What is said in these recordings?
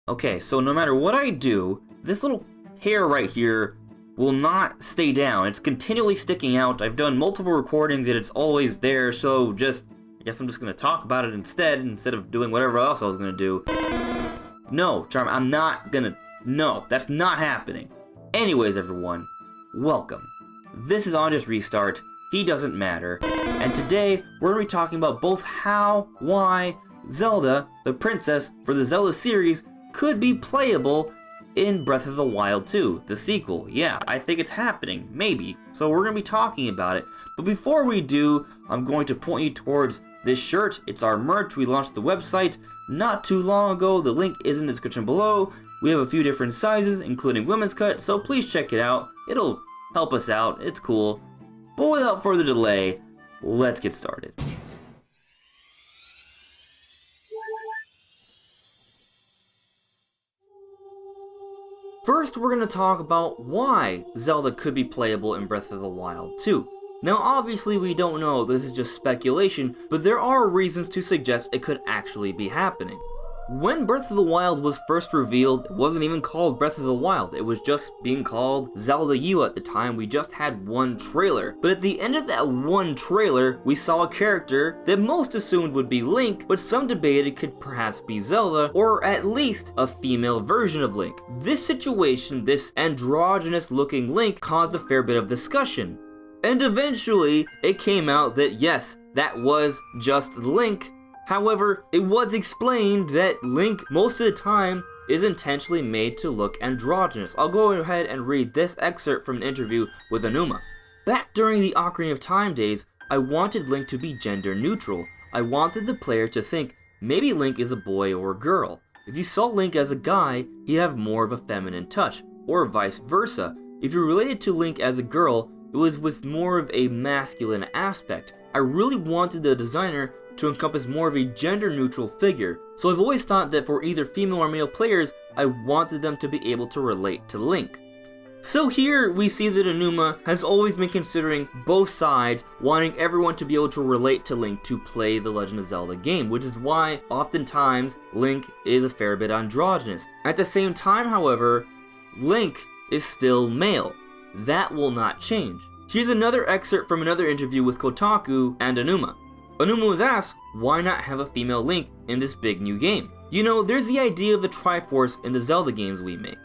Okay, so no matter what I do, this little hair right here will not stay down. It's continually sticking out. I've done multiple recordings and it's always there, so I guess I'm just gonna talk about it instead of doing whatever else I was gonna do. No, Charm, I'm not gonna, no, that's not happening. Anyways, everyone, welcome. This is AndresRestart, he doesn't matter, and today we're gonna be talking about both how, why, Zelda, the princess for the Zelda series, could be playable in Breath of the Wild 2, the sequel. Yeah, I think it's happening, maybe. So we're going to be talking about it. But before we do, I'm going to point you towards this shirt. It's our merch. We launched the website not too long ago. The link is in the description below. We have a few different sizes, including women's cut, so please check it out. It'll help us out. It's cool. But without further delay, let's get started. First, we're going to talk about why Zelda could be playable in Breath of the Wild 2. Now, obviously we don't know, this is just speculation, but there are reasons to suggest it could actually be happening. When Breath of the Wild was first revealed, it wasn't even called Breath of the Wild, it was just being called Zelda U at the time. We just had one trailer. But at the end of that one trailer, we saw a character that most assumed would be Link, but some debated could perhaps be Zelda, or at least a female version of Link. This situation, this androgynous looking Link, caused a fair bit of discussion. And eventually, it came out that yes, that was just Link. However, it was explained that Link, most of the time, is intentionally made to look androgynous. I'll go ahead and read this excerpt from an interview with Aonuma. Back during the Ocarina of Time days, I wanted Link to be gender neutral. I wanted the player to think, maybe Link is a boy or a girl. If you saw Link as a guy, he'd have more of a feminine touch, or vice versa. If you related to Link as a girl, it was with more of a masculine aspect. I really wanted the designer to encompass more of a gender-neutral figure, so I've always thought that for either female or male players, I wanted them to be able to relate to Link. So here we see that Aonuma has always been considering both sides, wanting everyone to be able to relate to Link to play the Legend of Zelda game, which is why oftentimes Link is a fair bit androgynous. At the same time, however, Link is still male. That will not change. Here's another excerpt from another interview with Kotaku and Aonuma. Aonuma was asked, why not have a female Link in this big new game? You know, there's the idea of the Triforce in the Zelda games we make.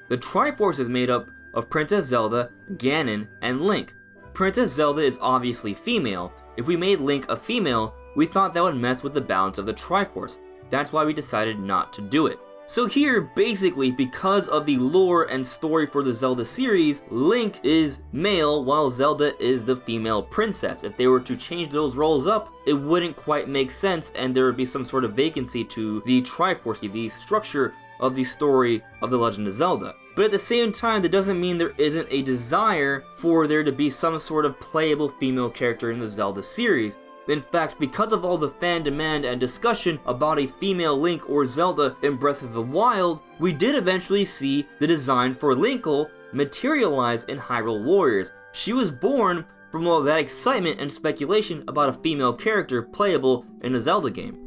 The Triforce is made up of Princess Zelda, Ganon, and Link. Princess Zelda is obviously female. If we made Link a female, we thought that would mess with the balance of the Triforce. That's why we decided not to do it. So here, basically, because of the lore and story for the Zelda series, Link is male while Zelda is the female princess. If they were to change those roles up, it wouldn't quite make sense and there would be some sort of vacancy to the Triforce, the structure of the story of The Legend of Zelda. But at the same time, that doesn't mean there isn't a desire for there to be some sort of playable female character in the Zelda series. In fact, because of all the fan demand and discussion about a female Link or Zelda in Breath of the Wild, we did eventually see the design for Linkle materialize in Hyrule Warriors. She was born from all that excitement and speculation about a female character playable in a Zelda game.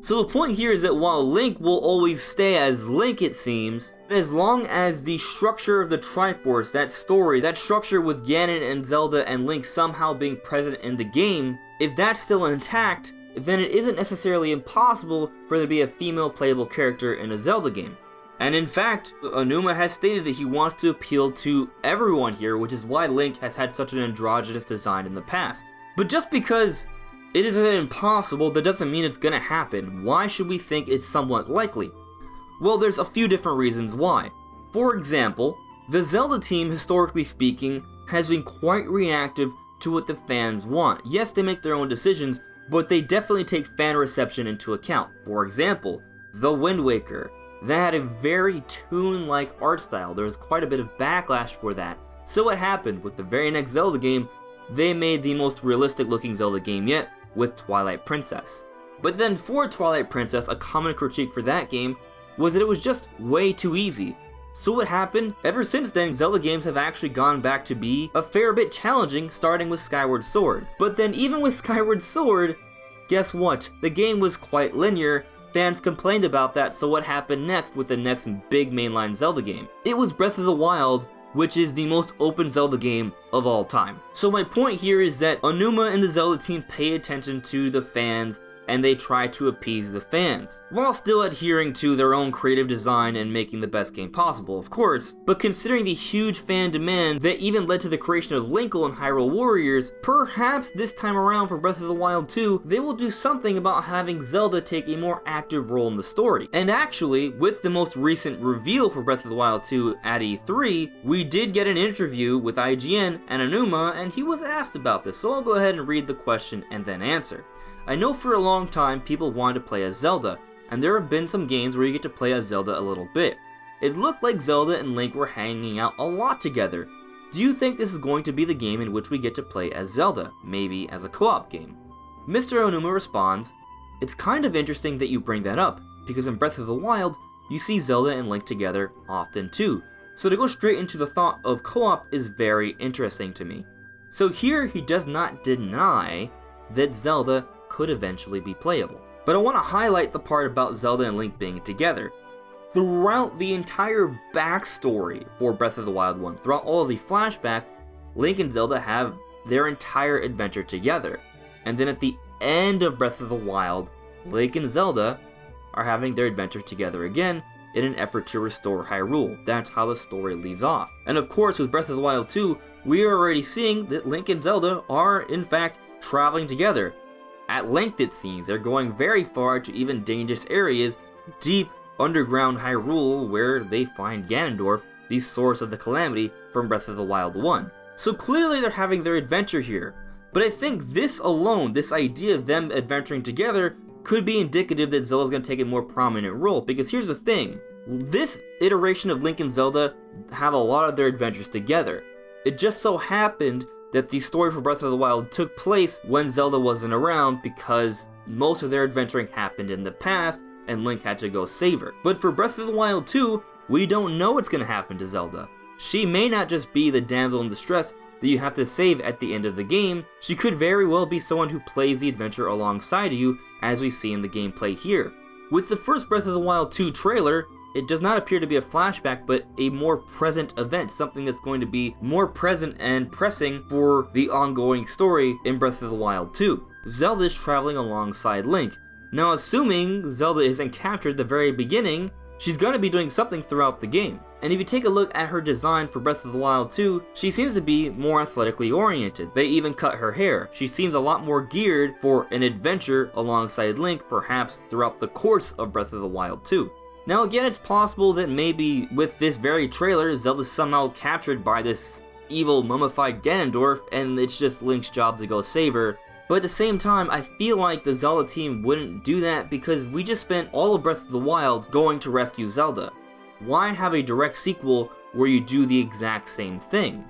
So the point here is that while Link will always stay as Link, it seems, as long as the structure of the Triforce, that story, that structure with Ganon and Zelda and Link somehow being present in the game, if that's still intact, then it isn't necessarily impossible for there to be a female playable character in a Zelda game. And in fact, Aonuma has stated that he wants to appeal to everyone here, which is why Link has had such an androgynous design in the past. But just because it isn't impossible, that doesn't mean it's gonna happen. Why should we think it's somewhat likely? Well, there's a few different reasons why. For example, the Zelda team, historically speaking, has been quite reactive to what the fans want. Yes, they make their own decisions, but they definitely take fan reception into account. For example, The Wind Waker. That had a very Toon-like art style. There was quite a bit of backlash for that. So what happened? With the very next Zelda game, they made the most realistic looking Zelda game yet, with Twilight Princess. But then for Twilight Princess, a common critique for that game was that it was just way too easy. So what happened? Ever since then, Zelda games have actually gone back to be a fair bit challenging, starting with Skyward Sword. But then even with Skyward Sword, guess what? The game was quite linear, fans complained about that, so what happened next with the next big mainline Zelda game? It was Breath of the Wild, which is the most open Zelda game of all time. So my point here is that Aonuma and the Zelda team pay attention to the fans and they try to appease the fans, while still adhering to their own creative design and making the best game possible, of course. But considering the huge fan demand that even led to the creation of Linkle and Hyrule Warriors, perhaps this time around for Breath of the Wild 2, they will do something about having Zelda take a more active role in the story. And actually, with the most recent reveal for Breath of the Wild 2 at E3, we did get an interview with IGN and Aonuma, and he was asked about this, so I'll go ahead and read the question and then answer. I know for a long time people wanted to play as Zelda, and there have been some games where you get to play as Zelda a little bit. It looked like Zelda and Link were hanging out a lot together. Do you think this is going to be the game in which we get to play as Zelda, maybe as a co-op game? Mr. Aonuma responds, "It's kind of interesting that you bring that up, because in Breath of the Wild, you see Zelda and Link together often too, so to go straight into the thought of co-op is very interesting to me." So here he does not deny that Zelda could eventually be playable. But I want to highlight the part about Zelda and Link being together. Throughout the entire backstory for Breath of the Wild 1, throughout all of the flashbacks, Link and Zelda have their entire adventure together. And then at the end of Breath of the Wild, Link and Zelda are having their adventure together again in an effort to restore Hyrule. That's how the story leads off. And of course, with Breath of the Wild 2, we are already seeing that Link and Zelda are, in fact, traveling together. At length it seems, they're going very far to even dangerous areas, deep underground Hyrule, where they find Ganondorf, the source of the calamity from Breath of the Wild 1. So clearly they're having their adventure here, but I think this alone, this idea of them adventuring together, could be indicative that Zelda's going to take a more prominent role, because here's the thing, this iteration of Link and Zelda have a lot of their adventures together. It just so happened that the story for Breath of the Wild took place when Zelda wasn't around because most of their adventuring happened in the past and Link had to go save her. But for Breath of the Wild 2, we don't know what's going to happen to Zelda. She may not just be the damsel in distress that you have to save at the end of the game, she could very well be someone who plays the adventure alongside you, as we see in the gameplay here. With the first Breath of the Wild 2 trailer, it does not appear to be a flashback, but a more present event, something that's going to be more present and pressing for the ongoing story in Breath of the Wild 2. Zelda is traveling alongside Link. Now, assuming Zelda isn't captured at the very beginning, she's going to be doing something throughout the game. And if you take a look at her design for Breath of the Wild 2, she seems to be more athletically oriented. They even cut her hair. She seems a lot more geared for an adventure alongside Link, perhaps throughout the course of Breath of the Wild 2. Now again, it's possible that maybe with this very trailer, Zelda's somehow captured by this evil mummified Ganondorf, and it's just Link's job to go save her. But at the same time, I feel like the Zelda team wouldn't do that because we just spent all of Breath of the Wild going to rescue Zelda. Why have a direct sequel where you do the exact same thing?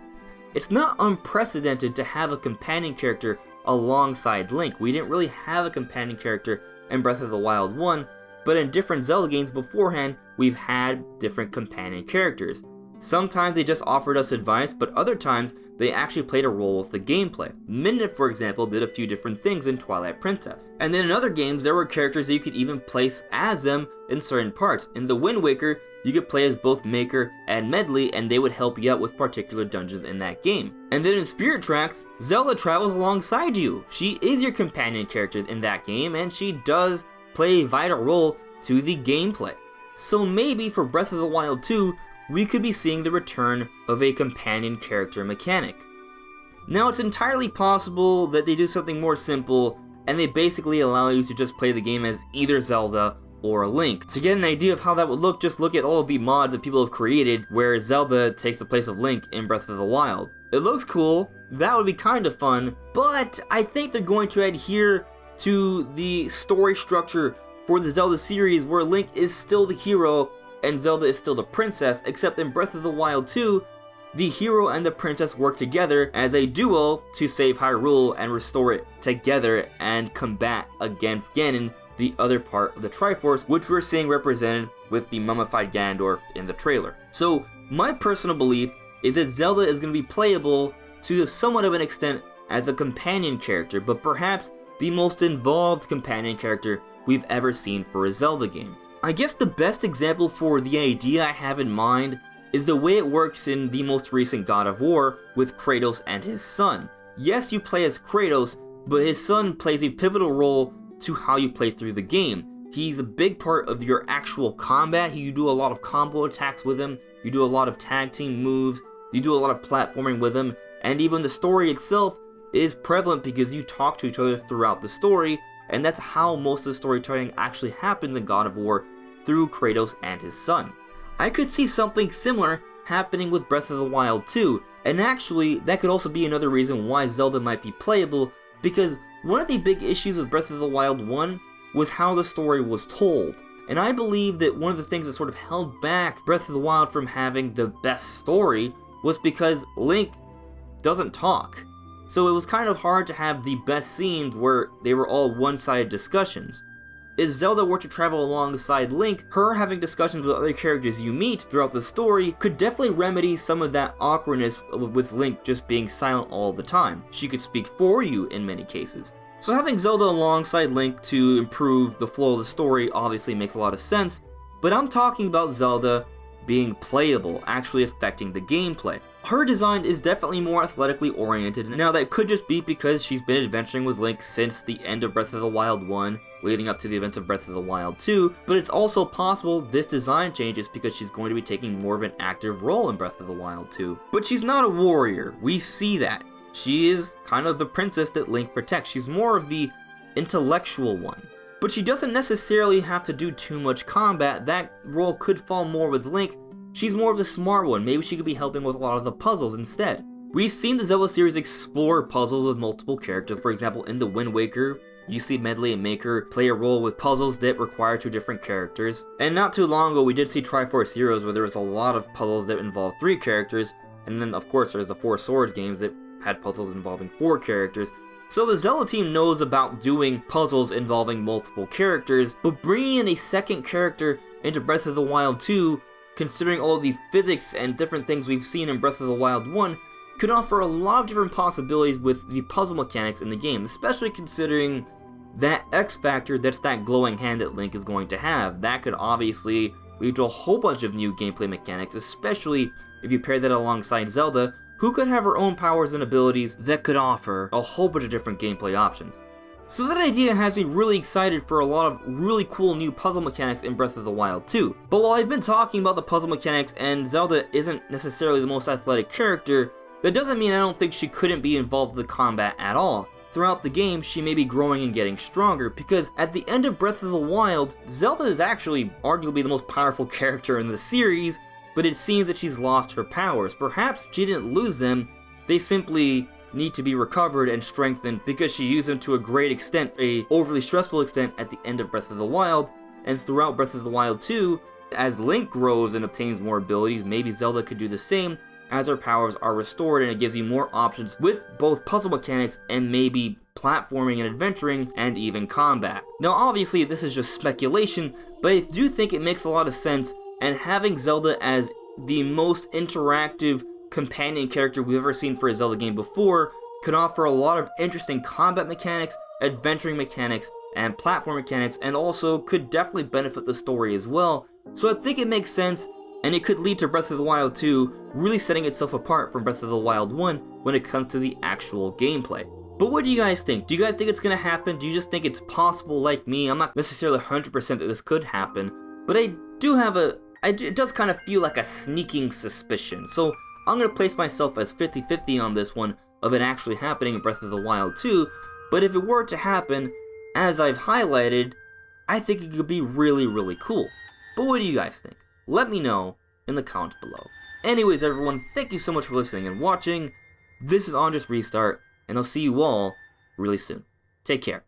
It's not unprecedented to have a companion character alongside Link. We didn't really have a companion character in Breath of the Wild 1, but in different Zelda games beforehand, we've had different companion characters. Sometimes they just offered us advice, but other times they actually played a role with the gameplay. Midna, for example, did a few different things in Twilight Princess. And then in other games, there were characters that you could even place as them in certain parts. In The Wind Waker, you could play as both Maker and Medley, and they would help you out with particular dungeons in that game. And then in Spirit Tracks, Zelda travels alongside you. She is your companion character in that game, and she does play a vital role to the gameplay. So maybe for Breath of the Wild 2, we could be seeing the return of a companion character mechanic. Now, it's entirely possible that they do something more simple and they basically allow you to just play the game as either Zelda or Link. To get an idea of how that would look, just look at all of the mods that people have created where Zelda takes the place of Link in Breath of the Wild. It looks cool, that would be kind of fun, but I think they're going to adhere to the story structure for the Zelda series where Link is still the hero and Zelda is still the princess, except in Breath of the Wild 2, the hero and the princess work together as a duo to save Hyrule and restore it together and combat against Ganon, the other part of the Triforce, which we're seeing represented with the mummified Ganondorf in the trailer. So my personal belief is that Zelda is going to be playable to somewhat of an extent as a companion character, but perhaps the most involved companion character we've ever seen for a Zelda game. I guess the best example for the idea I have in mind is the way it works in the most recent God of War with Kratos and his son. Yes, you play as Kratos, but his son plays a pivotal role to how you play through the game. He's a big part of your actual combat. You do a lot of combo attacks with him, you do a lot of tag team moves, you do a lot of platforming with him, and even the story itself is prevalent because you talk to each other throughout the story, and that's how most of the storytelling actually happens in God of War, through Kratos and his son. I could see something similar happening with Breath of the Wild 2, and actually that could also be another reason why Zelda might be playable, because one of the big issues with Breath of the Wild 1 was how the story was told. And I believe that one of the things that sort of held back Breath of the Wild from having the best story was because Link doesn't talk. So it was kind of hard to have the best scenes where they were all one-sided discussions. If Zelda were to travel alongside Link, her having discussions with other characters you meet throughout the story could definitely remedy some of that awkwardness with Link just being silent all the time. She could speak for you in many cases. So having Zelda alongside Link to improve the flow of the story obviously makes a lot of sense, but I'm talking about Zelda being playable, actually affecting the gameplay. Her design is definitely more athletically oriented. Now that could just be because she's been adventuring with Link since the end of Breath of the Wild 1, leading up to the events of Breath of the Wild 2, but it's also possible this design changes because she's going to be taking more of an active role in Breath of the Wild 2. But she's not a warrior, we see that. She is kind of the princess that Link protects. She's more of the intellectual one. But she doesn't necessarily have to do too much combat. That role could fall more with Link. She's more of the smart one. Maybe she could be helping with a lot of the puzzles instead. We've seen the Zelda series explore puzzles with multiple characters. For example, in the Wind Waker, you see Medley and Maker play a role with puzzles that require two different characters. And not too long ago, we did see Triforce Heroes, where there was a lot of puzzles that involved 3 characters. And then, of course, there's the Four Swords games that had puzzles involving 4 characters. So the Zelda team knows about doing puzzles involving multiple characters, but bringing in a second character into Breath of the Wild 2, considering all of the physics and different things we've seen in Breath of the Wild 1, could offer a lot of different possibilities with the puzzle mechanics in the game, especially considering that X factor that's that glowing hand that Link is going to have. That could obviously lead to a whole bunch of new gameplay mechanics, especially if you pair that alongside Zelda, who could have her own powers and abilities that could offer a whole bunch of different gameplay options. So that idea has me really excited for a lot of really cool new puzzle mechanics in Breath of the Wild 2. But while I've been talking about the puzzle mechanics and Zelda isn't necessarily the most athletic character, that doesn't mean I don't think she couldn't be involved with the combat at all. Throughout the game, she may be growing and getting stronger, because at the end of Breath of the Wild, Zelda is actually arguably the most powerful character in the series, but it seems that she's lost her powers. Perhaps she didn't lose them, they simply need to be recovered and strengthened because she used them to a great extent, a overly stressful extent at the end of Breath of the Wild, and throughout Breath of the Wild 2, as Link grows and obtains more abilities, maybe Zelda could do the same as her powers are restored, and it gives you more options with both puzzle mechanics and maybe platforming and adventuring and even combat. Now obviously this is just speculation, but I do think it makes a lot of sense, and having Zelda as the most interactive companion character we've ever seen for a Zelda game before could offer a lot of interesting combat mechanics, adventuring mechanics, and platform mechanics, and also could definitely benefit the story as well. So I think it makes sense, and it could lead to Breath of the Wild 2 really setting itself apart from Breath of the Wild 1 when it comes to the actual gameplay. But what do you guys think? Do you guys think it's going to happen? Do you just think it's possible like me? I'm not necessarily 100% that this could happen, but I do have it does kind of feel like a sneaking suspicion. So I'm going to place myself as 50-50 on this one of it actually happening in Breath of the Wild 2, but if it were to happen, as I've highlighted, I think it could be really, really cool. But what do you guys think? Let me know in the comments below. Anyways everyone, thank you so much for listening and watching. This is AndresRestart, and I'll see you all really soon. Take care.